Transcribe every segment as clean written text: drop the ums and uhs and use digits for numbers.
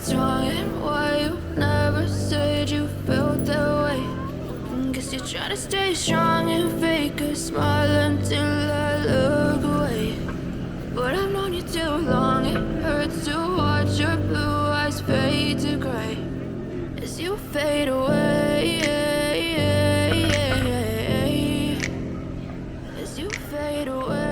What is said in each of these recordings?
what's wrong and why you never said you felt that way. Guess you're trying to stay strong and fake a smile until I look away. But I've known you too long, it hurts to watch your blue eyes fade to gray as you fade away, as you fade away.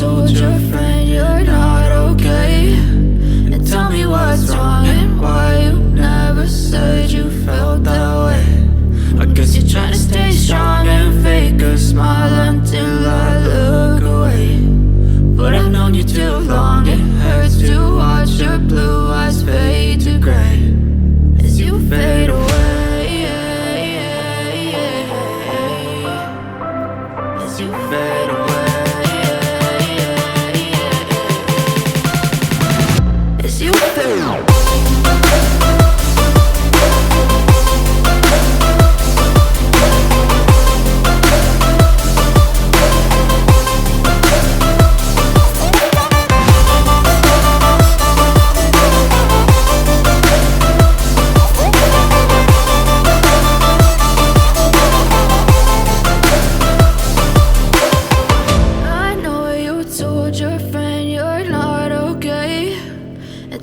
told your friend you're not okay. And tell me what's wrong and why you never said you felt that way. I guess you're trying to stay strong and fake a smile until I look away. But I've known you too long, it hurts to watch your blue eyes fade to gray as you fade away, as you fade away, as you fade away.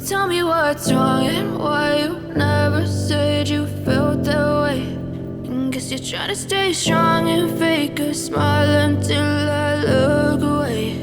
Tell me what's wrong and why you never said you felt that way. And guess you're trying to stay strong and fake a smile until I look away.